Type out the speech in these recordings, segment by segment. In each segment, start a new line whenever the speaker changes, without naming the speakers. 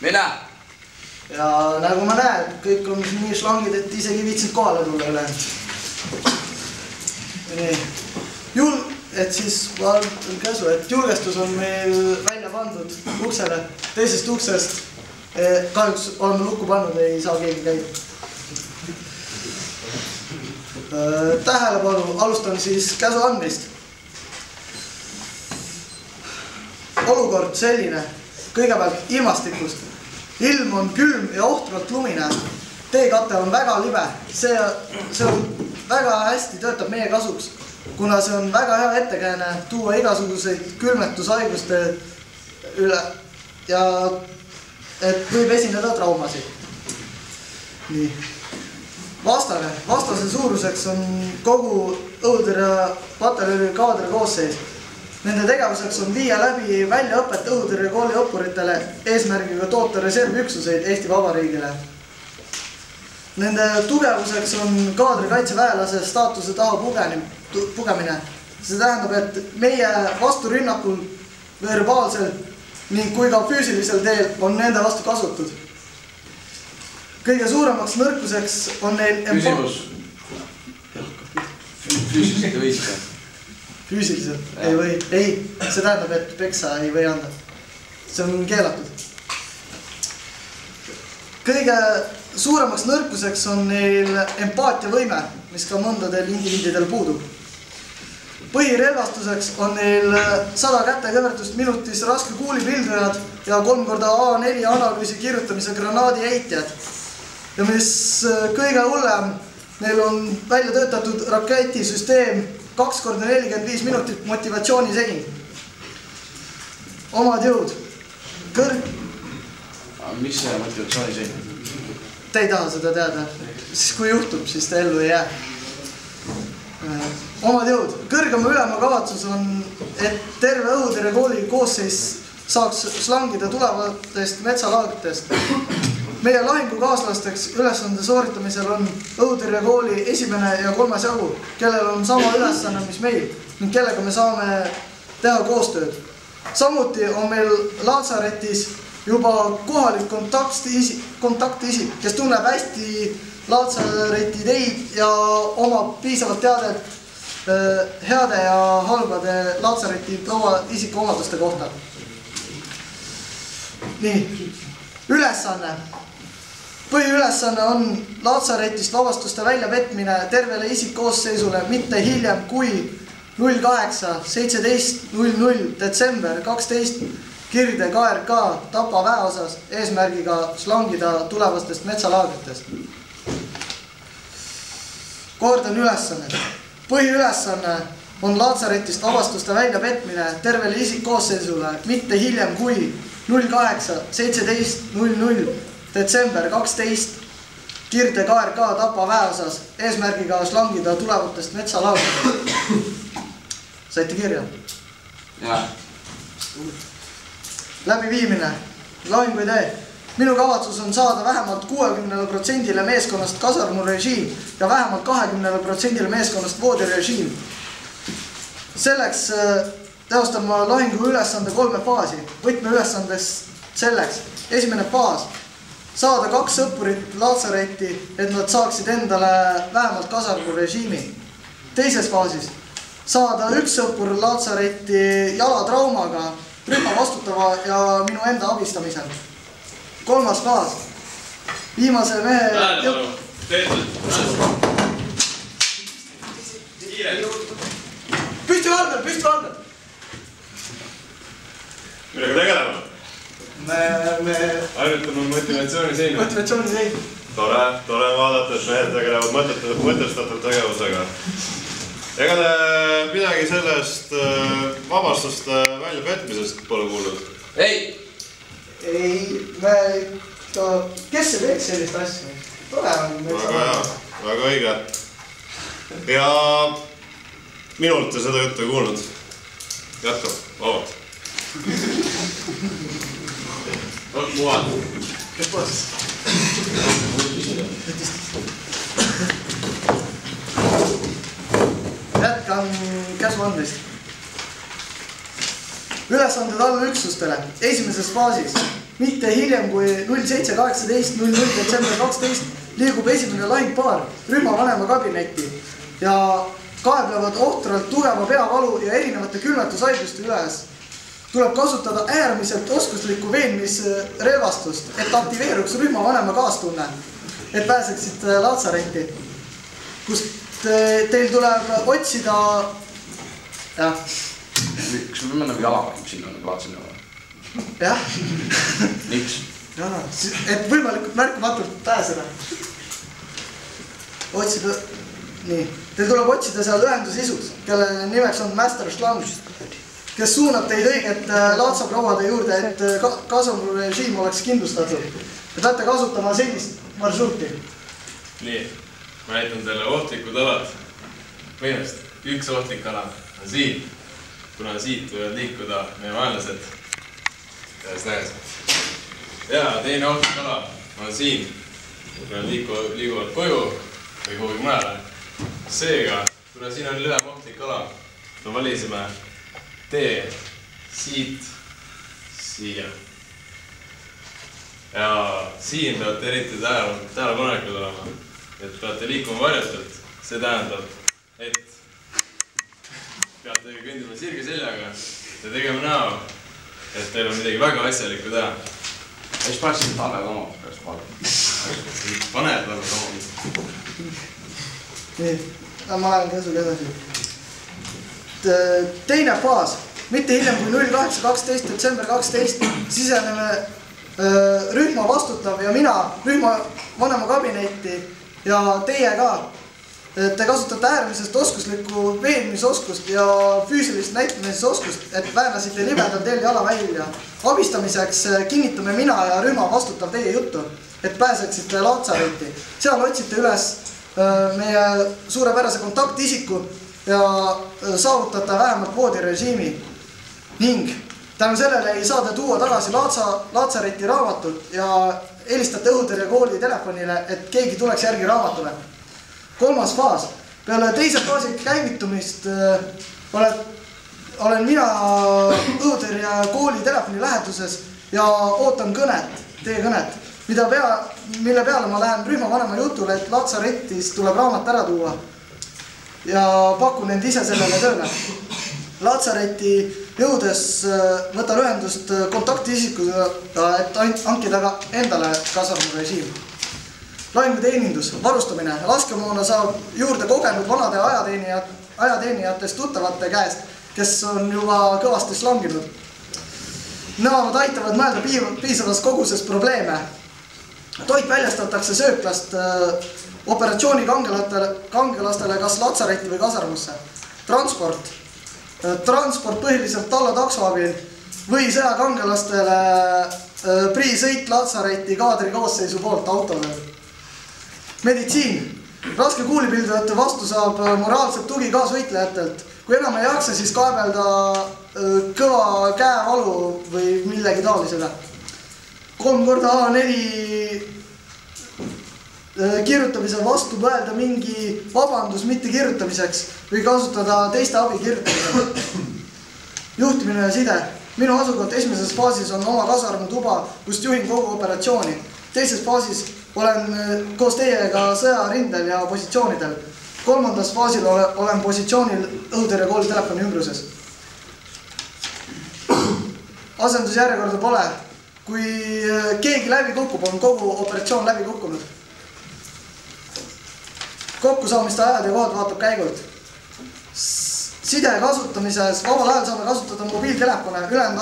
Mine!
Ja nagu ma näen, kõik on nii slangid, et isegi viitsid kohale tulla ülejäänud. Et siis käsu, et julgestus on meil välja pandud uksele, teisest uksest. Kahjuks oleme lukku pannud, ei saa keegi käia. Tähelepanu, alustan siis käsu andmist. Olukord selline, kõigepealt ilmastikust. Ilm on külm ja ohtralt lumine. Teekatel on väga libe. See on väga hästi töötab meie kasuks, kuna see on väga hea ettekääne tuua igasuguseid külmetushaiguste üle ja et võib esineda traumasid. Nii. Vastase suuruseks on kogu õhutõrje pataljoni kaadri koosseis. Nende tegevuseks on viia läbi väljaõpet õhutõrjekooli õppuritele eesmärgiga toota reservüksuseid Eesti Vabariigile. Nende tugevuseks on kaadri kaitseväelase staatuse taha pugemine. See tähendab, et meie vasturünnakul verbaalselt ning kui ka füüsilisel teel on nende vastu kasutud. Kõige suuremaks nõrkuseks on neil...
Küsimus. Füüsiliselt ei või seda?
Füüsiliselt ei või. Ei, see tähendab, et peksa ei või anda. See on keelatud. Kõige suuremaks nõrkuseks on neil empaatiavõime, mis ka mõndadel indiviididel puudub. Põhirelvastuseks on neil 100 kätekõvertust minutis raske kuulipildujad ja 3x A4 analüüsi kirjutamise granaadi heitjad. Ja mis kõige hullem, neil on välja töötatud raketisüsteem 2x45 minutit motivatsioonisein. Omad jõud.
Mis see motivatsioonisein?
Te ei taha seda teada. Siis kui juhtub, siis ta ellu ei jää. Omad jõud. Kõrgema ülema kavatsus on, et terve õhutõrjekooli koosseis saaks slangida tulevatest metsalaagritest. Meie lahingukaaslasteks ülesande sooritamisel on õhutõrjekooli 1. ja 3. jagu, kellel on sama ülesanne, mis meil, ning kellega me saame teha koostööd. Samuti on meil Laatsaretis juba kohalik kontaktisik, kes tunneb hästi Laatsareti ideid ja omab piisavalt teadet heade ja halbade Laatsareti isikuomaduste kohta. Nii, ülesanne. Põhiülesanne on Laatsaretist vabastuste väljapetmine tervele isikkoosseisule mitte hiljem kui 08.17.00 detsember 12 Kirde KRK Tapa väeosas eesmärgiga slangida tulevastest metsalaagritest. Kordan ülesannet. Põhiülesanne on Laatsaretist vabastuste väljapetmine tervele isikkoosseisule mitte hiljem kui 08.17.00 detsember 12 Kirde KRK Tapa väeosas eesmärgiga slangida tulevatest metsalaagritest. Saite kirja?
Jah.
Läbiviimine. Lahingu idee. Minu kavatsus on saada vähemalt 60% meeskonnast kasarmurežiim ja vähemalt 20% meeskonnast voodirežiim. Selleks teostan ma lahingu ülesande 3 faasi. Võtmeülesandest selleks. Esimene faas. Saada 2 sõppurit Laatsaretti, et nad saaksid endale vähemalt kasarmurežiimi. Teises faasis. Saada 1 sõppur Laatsaretti jalatraumaga, rühma vastutava ja minu enda abistamisel. 3. faas. Viimase mehe... Püsti valgel!
Millega tegelema?
Harjutame
motivatsiooniseinu.
Motivatsiooniseinu.
Tore vaadata, et mehed tegelevad mõtestatud tegevusega. Ega te midagi sellest vabastuste väljapetmisest pole kuulnud?
Ei!
Kes see teeks sellist asja? Tore on.
Väga hea, väga õige. Ja minult te seda juttu ei kuulnud. Jätkab, vabalt.
Muad.
Kes poolest? Jätkan käsu andmist. Ülesanded allüksustele. Esimeses faasis mitte hiljem kui 07.18, 00 detsember 12 liigub esimene lahingpaar rühmavanema kabinetti ja kaeblevad ohtralt tugeva peavalu ja erinevate külmetushaiguste üles. Tuleb kasutada äärmiselt oskuslikku veenmisrelvastust, et aktiveeruks rühmavanema kaastunne, et pääseksid Laatsaretti, kus teil tuleb otsida...
Kas me peame nagu jalaväim sinna nagu vaatasin juba?
Jah.
Miks?
Et võimalikult märkamatult pääseda. Otsida... Nii. Teil tuleb otsida seal ühenduse isud, kelle nimeks on Master Schlang, kes suunab teid õiget laatsaprouade juurde, et kasvurežiim oleks kindlustatud. Te peate kasutama sellist marsruuti.
Nii, ma näitan teile ohtlikud alad. Põhimõtteliselt, üks ohtlik ala on siin, kuna siit võivad liikuda meie vaenlased. Ja teine ohtlik ala on siin, kuna liiguvad koju või kuhugi mujale. Seega, kuna siin on lühem ohtlik ala, me valisime tee siit siia. Ja siin peate eriti tähelepanelikud olema, et peate liikuma varjatult. See tähendab, et peate kõndima sirge seljaga ja tegema näo, et teil on midagi väga asjalikku teha.
Ja siis paned siin talvel oma pärast vaadata.
Paned talvel oma.
Nii, ma lähen käsuga edasi. Teine faas, mitte hiljem kui 08.12. detsember 12 siseneme rühma vastutav ja mina rühma vanema kabinetti ja teie ka. Te kasutate äärmisest oskuslikku veenmisoskust ja füüsilist näitamisoskust, et väänasite libedal teel jala välja. Abistamiseks kinnitame mina ja rühma vastutav teie juttu, et pääseksite Laatsaretti. Seal otsite üles meie suurepärase kontaktisiku ja saavutate vähemalt voodirežiimi. Ning tänu sellele ei saa te tuua tagasi Laatsareti raamatut ja helistate õhutõrje kooli telefonile, et keegi tuleks järgi raamatule. Kolmas faas. Peale teise faasi käivitumist olen mina õhutõrje kooli telefoni läheduses ja ootan kõnet, teie kõnet, mille peale ma lähen rühma vanema jutule, et Laatsaretis tuleb raamat ära tuua ja pakun end ise sellele tööle. Laatsareti jõudes võtan ühendust kontaktisikuga, et hankida ka endale kasarmurežiim. Lahinguteenindus, varustamine. Laskemoona saab juurde kogenud vanade ajateenijatest tuttavate käest, kes on juba kõvasti slanginud. Nemad aitavad mõelda piisavas koguses probleeme. Toit väljastatakse sööklast operatsiooni kangelastele kas Laatsaretti või kasarmusse. Transport põhiliselt talla takso abil või sõjakangelastele priisõit Laatsaretti kaadri koosseisu poolt autodel. Meditsiin. Raske kuulipildajate vastu saab moraalset tugi kaasvõitlejatelt. Kui enam ei jaksa, siis kaebelda kõva käevalu või millegi taolisele. 3x4 kirjutamise vastu mõelda mingi vabandus mitte kirjutamiseks või kasutada teiste abi kirjutamisele. Juhtimine ja side. Minu asukoht esimeses faasis on oma kasarmu tuba, kust juhin kogu operatsiooni. Teises faasis olen koos teiega sõjarindel ja positsioonidel. Kolmandas faasil olen positsioonil õhutõrje kooli telefoni ümbruses. Asendusjärjekorda pole. Kui keegi läbi kukub, on kogu operatsioon läbi kukkunud. Kokkusaamiste ajad ja kohad vaatab käigult. Side kasutamises vabal ajal saame kasutada mobiiltelefone, ülejäänud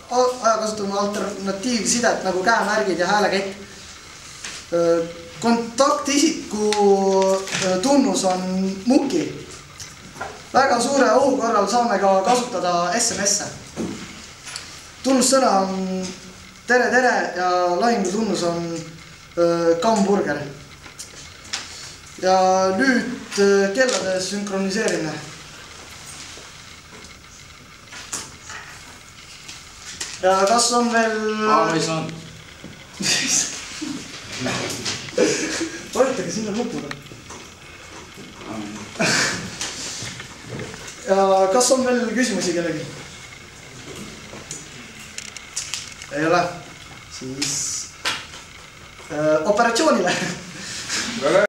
aja kasutame alternatiivsidet nagu käemärgid ja häälekett. Kontaktisiku tunnus on muki. Väga suure ohu korral saame ka kasutada SMS-e. Tunnussõna on tere ja lahingu tunnus on kamburger. Ja nüüd kellade sünkroniseerimine. Ja kas on veel...
ma ei saanud.
Vajutage sinna nupule. Ja kas on veel küsimusi kellegi? Ei ole. siis operatsioonile.